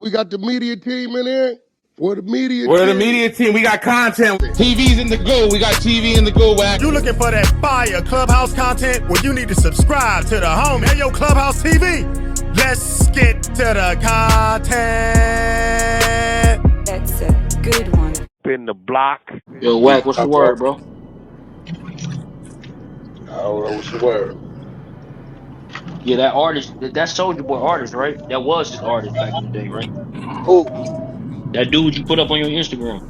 We got the media team in here. We're the media We're the team. media team. We got content. TV's in the go. We got TV in the go, Wack. You looking for that fire Clubhouse content? Well, you need to subscribe to the home. Hey, yo, Clubhouse TV. Let's get to the content. That's a good one. In the block. Yo, Wack, what's the word, bro? I don't know what's the word. Yeah, that artist, that Soldier Boy artist, right? That was his artist back in the day, right? Who? That dude you put up on your Instagram.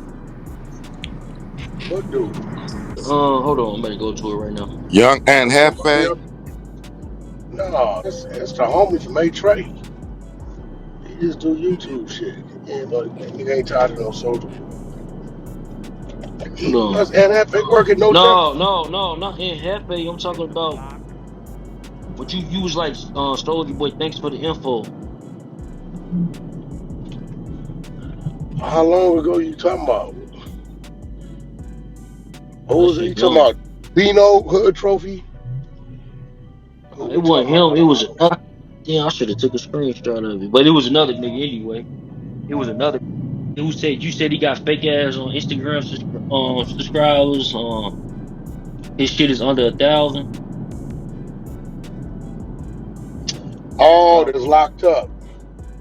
What dude? Hold on, I'm about to go to it right now. Young and Somebody Hefe. else? No, it's the homie from A Trey. He just do YouTube shit. Yeah, but he ain't tired of no soldier. Hold on. Plus, and that been working no job. No, not in Hefe. I'm talking about what you was like, Soldier Boy. Thanks for the info. How long ago you talking about? What was it you talking Long. about? Bino Hood Trophy? It wasn't him. It was another. Damn, I should have took a screenshot of it, but it was another nigga anyway. It was another who said you said he got fake ass on Instagram subscribers. His shit is under 1,000. Oh, that's locked up.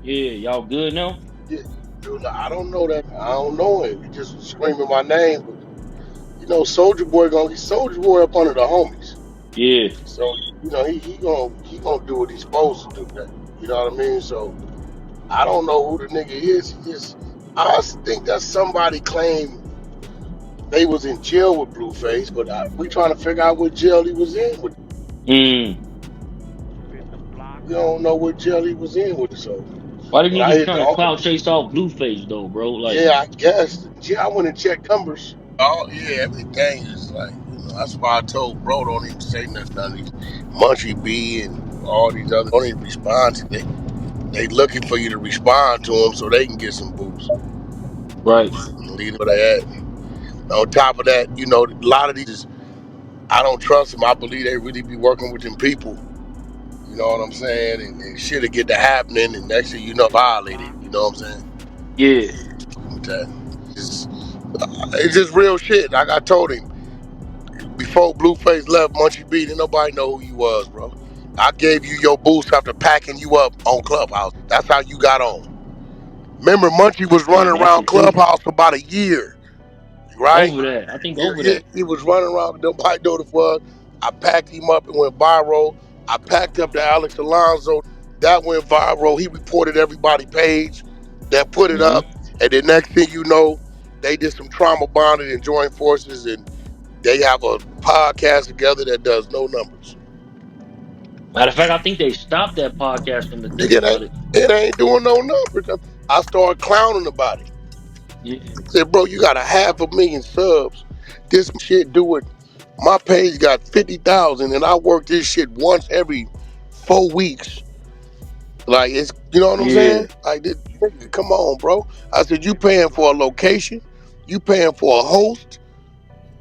Yeah, y'all good now? Yeah, dude, I don't know that. I don't know him. He just was screaming my name. But, you know, Soldier Boy gonna get Soldier Boy up under the homies. Yeah. So you know he gonna do what he's supposed to do. That you know what I mean. So I don't know who the nigga is. I think that somebody claimed they was in jail with Blueface, but we trying to figure out what jail he was in with. We don't know what jail he was in with. So Why the when I niggas hit trying the to clout chase off Blueface though, bro? Like, yeah, I guess. Yeah, I went and checked numbers. Oh yeah, everything is like, that's why I told bro don't even say nothing. None of these Munchie B and all these other don't even respond to them. They looking for you to respond to them so they can get some boosts. right. Leave where they at. On top of that, a lot of these I don't trust them. I believe they really be working with them people. You know what I'm saying? And shit'll get to happening and next thing you know violated. You know what I'm saying? Yeah. With that. It's just real shit. Like I told him, before Blueface left Munchie B, didn't nobody know who you was, bro. I gave you your boost after packing you up on Clubhouse. That's how you got on. Remember, Munchie was Yeah, running that's around the truth. Clubhouse for about a year, right? Over that. I think Yeah, over that. he was running around. Nobody knew what it was. I packed him up and went viral. I packed up the Alex Alonso. That went viral. He reported everybody page that put it up. And the next thing you know, they did some trauma bonding and joined forces, and they have a podcast together that does no numbers. Matter of fact, I think they stopped that podcast from to think about it. It ain't doing no numbers. I started clowning about it. Yeah. I said, bro, you got 500,000 subs. This shit do it. My page got 50,000 and I work this shit once every 4 weeks. Like, it's, you know what I'm saying? Like, this, come on, bro. I said, you paying for a location, you paying for a host,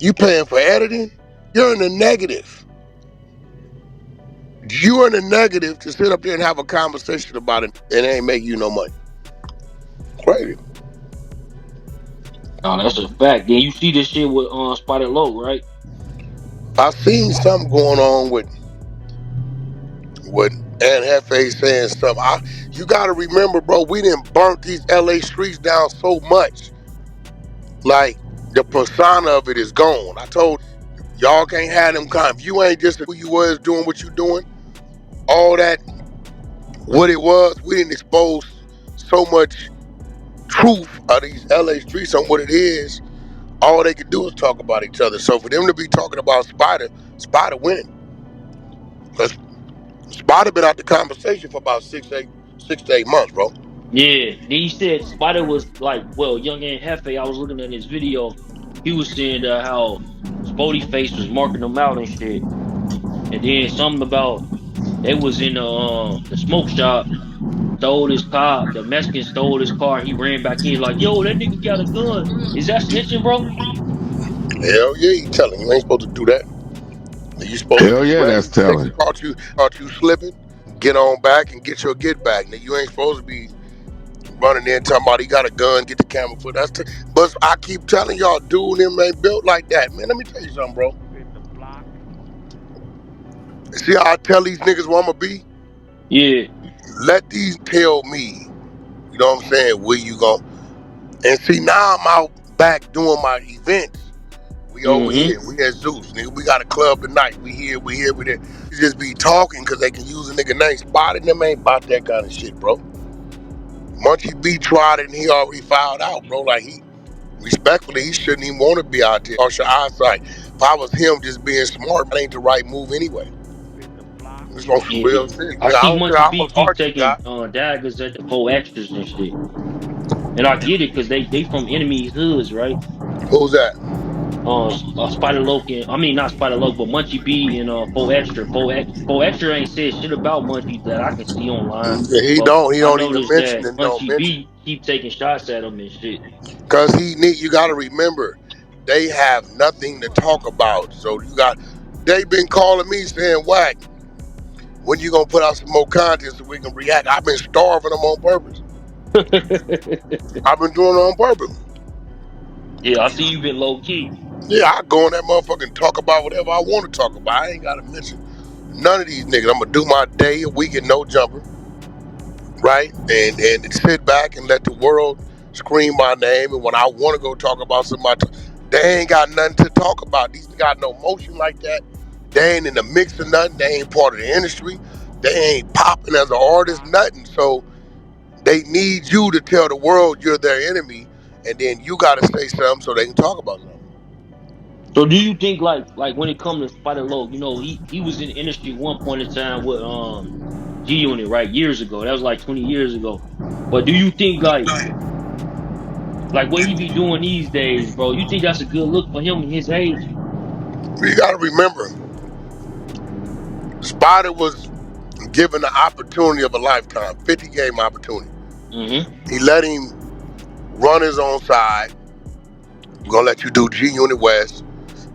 you paying for editing, you're in the negative. You're in the negative to sit up there and have a conversation about it and it ain't make you no money. Crazy. Oh, that's a fact. Then you see this shit with Spotted Loc, right? I seen something going on with Aunt Hefe saying something. You gotta remember, bro, we didn't burnt these LA streets down so much. Like, the persona of it is gone. I told y'all can't have them kind. If you ain't just who you was doing what you doing, all that, what it was, we didn't expose so much truth of these LA streets on what it is. All they could do is talk about each other. So for them to be talking about Spider winning. Because Spider been out the conversation for about 6 to 8 months, bro. Yeah. Then he said Spider was like, well, Young and Hefe, I was looking at his video. He was saying how Spody Face was marking them out and shit. And then something about they was in the smoke shop, stole his car. The Mexican stole his car. He ran back in like, yo, that nigga got a gun. Is that snitching, bro? Hell yeah, you telling you ain't supposed to do that. You supposed to Hell be yeah, ready. that's telling. Caught you slipping, get on back and get your get back. Now you ain't supposed to be running in talking about he got a gun, get the camera foot. But I keep telling y'all, dude, him ain't built like that, man. Let me tell you something, bro. See how I tell these niggas what I'ma be? Yeah. Let these tell me, you know what I'm saying, where you go. And see, now I'm out back doing my events. We over Mm-hmm. here. We at Zeus, nigga. We got a club tonight. We here, we there. You just be talking because they can use a nigga name. Spotting them ain't about that kind of shit, bro. Munchie B tried it and he already filed out, bro. Like, respectfully, he shouldn't even want to be out there. Your eyesight. If I was him just being smart, that ain't the right move anyway. It's on some Yeah. real shit, I nigga. I see don't care Munchie how B much keep heart you taking got. daggers at the four extras and shit. And I get it because they from enemy hoods, right? Who's that? Spider Loc and I mean not Spider Loc, but Munchie B and four extra. Four extra ain't said shit about Munchie that I can see online. He But don't. He I don't even noticed mention that it. Don't Munchie mention it. B keep taking shots at him and shit. Cause you gotta remember, they have nothing to talk about. So they been calling me saying, Wack, when you gonna put out some more content so we can react? I've been starving them on purpose. I've been doing it on purpose. Yeah, I see you been low key. Yeah, I go in that motherfucker and talk about whatever I want to talk about. I ain't gotta mention none of these niggas. I'm gonna do my day, a week, and no jumper, right? And sit back and let the world scream my name. And when I want to go talk about somebody, they ain't got nothing to talk about. These got no motion like that. They ain't in the mix of nothing. They ain't part of the industry. They ain't popping as an artist, nothing. So they need you to tell the world you're their enemy, and then you got to say something so they can talk about something. So do you think like when it comes to Spider Loc, you know, he was in the industry one point in time with G Unit, right? Years ago. That was like 20 years ago. But do you think like what he be doing these days, bro? You think that's a good look for him in his age? You got to remember, Spider was given the opportunity of a lifetime, 50 game opportunity. Mm-hmm. He let him run his own side. I'm gonna let you do G Unit West.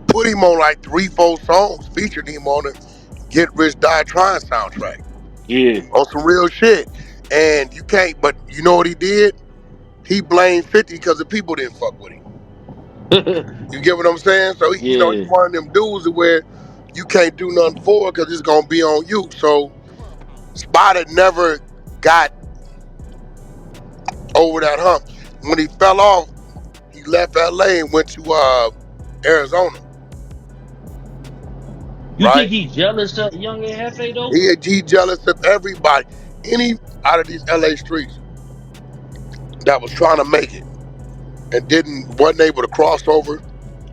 Put him on like 3-4 songs, featured him on the Get Rich Die Trying soundtrack. Yeah. On some real shit. And you can't, but you know what he did? He blamed 50 because the people didn't fuck with him. You get what I'm saying? So, he's Yeah. one of them dudes where you can't do nothing for it because it's gonna be on you. So, Spider never got over that hump. When he fell off, he left LA and went to Arizona, You think right? he jealous of Young and Hefe though? He jealous of everybody. Any out of these LA streets that was trying to make it and wasn't able to cross over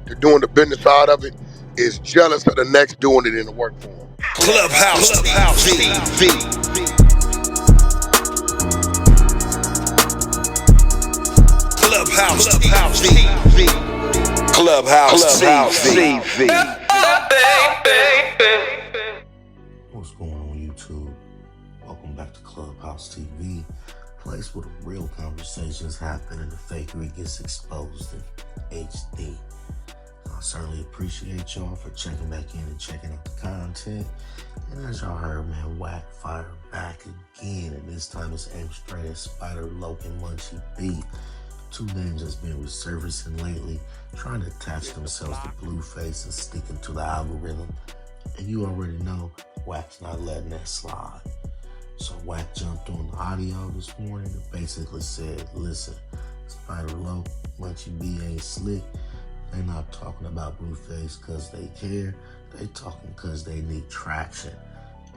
to doing the business side of it is jealous of the next doing it in the work for him. Clubhouse TV. Clubhouse TV. Clubhouse TV. What's going on, YouTube? Welcome back to Clubhouse TV, place where the real conversations happen and the fakery gets exposed in HD. I certainly appreciate y'all for checking back in and checking out the content. And as y'all heard, man, Wack fired back again, and this time it's aimed straight at Spider Loc and Munchie B. Two names that's been resurfacing lately, trying to attach themselves to Blueface and sticking to the algorithm. And you already know Wack's not letting that slide. So Wack jumped on the audio this morning and basically said, listen, Spider Loc, Munchie B ain't slick. They not talking about Blueface because they care. They talking because they need traction.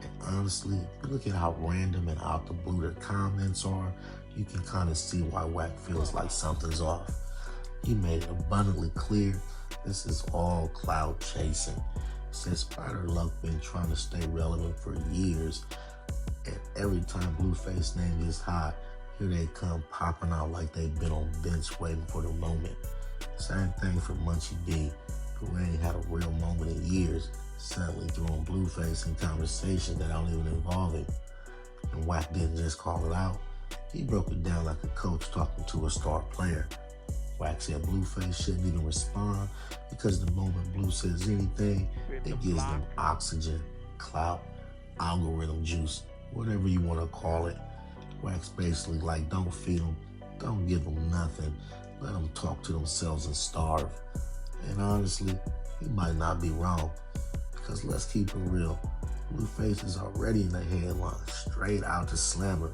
And honestly, look at how random and out the blue the comments are. You can kind of see why Wack feels like something's off. He made it abundantly clear this is all clout-chasing. Since Spider Loc been trying to stay relevant for years, and every time Blueface name gets hot, here they come popping out like they've been on bench waiting for the moment. Same thing for Munchie B, who ain't had a real moment in years, suddenly throwing Blueface in conversation that don't even involve him. And Wack didn't just call it out. He broke it down like a coach talking to a star player. Wack said Blueface shouldn't even respond because the moment Blue says anything, it gives them oxygen, clout, algorithm juice, whatever you want to call it. Wack's basically like, don't feed them, give them nothing. Let them talk to themselves and starve. And honestly, he might not be wrong. Because let's keep it real. Blueface is already in the headlines, straight out to slammer.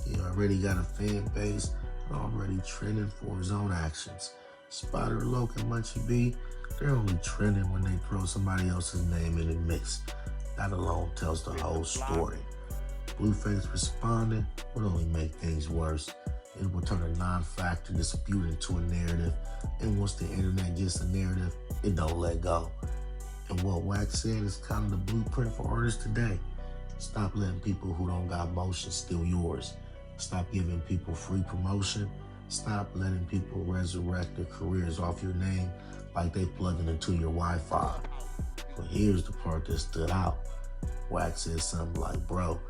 He already got a fan base and already trending for his own actions. Spider, Loc, and Munchie B, they're only trending when they throw somebody else's name in the mix. That alone tells the whole story. Blueface responding would only make things worse. It will turn a non-factor dispute into a narrative, and once the internet gets a narrative, it don't let go. And what Wack said is kind of the blueprint for artists today. Stop letting people who don't got motion steal yours. Stop giving people free promotion. Stop letting people resurrect their careers off your name like they plugging into your Wi-Fi. But here's the part that stood out. Wack said something like, bro,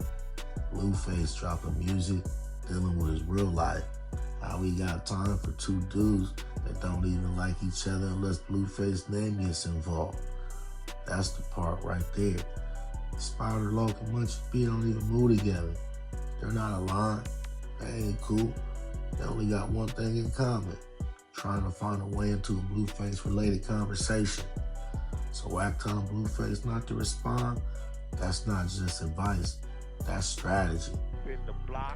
Blueface dropping music, dealing with his real life. How we got time for two dudes that don't even like each other unless Blueface's name gets involved. That's the part right there. Spider, Loc, and Munchie B don't even move together. They're not aligned. They ain't cool. They only got one thing in common. Trying to find a way into a Blueface related conversation. So Wack telling Blueface not to respond, that's not just advice, that's strategy.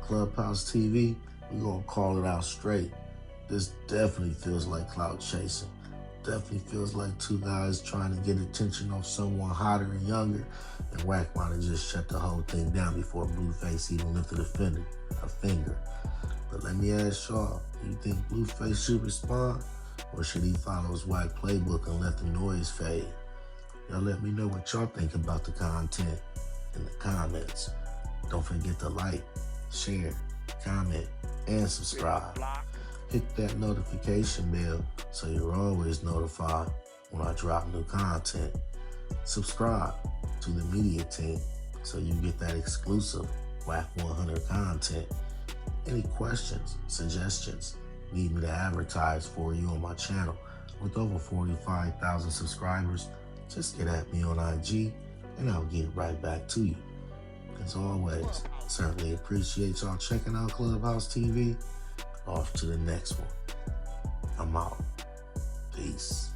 Clubhouse TV, we gonna call it out straight. This definitely feels like clout-chasing. Definitely feels like two guys trying to get attention off someone hotter and younger, and Wack might have just shut the whole thing down before Blueface even lifted a finger. But let me ask y'all, do you think Blueface should respond, or should he follow his Wack playbook and let the noise fade? Y'all let me know what y'all think about the content in the comments. Don't forget to like, share, comment, and subscribe. Hit that notification bell so you're always notified when I drop new content. Subscribe to the media team so you get that exclusive Wack 100 content. Any questions, suggestions, need me to advertise for you on my channel? With over 45,000 subscribers, just get at me on IG and I'll get right back to you. As always, certainly appreciate y'all checking out Clubhouse TV. Off to the next one. I'm out. Peace.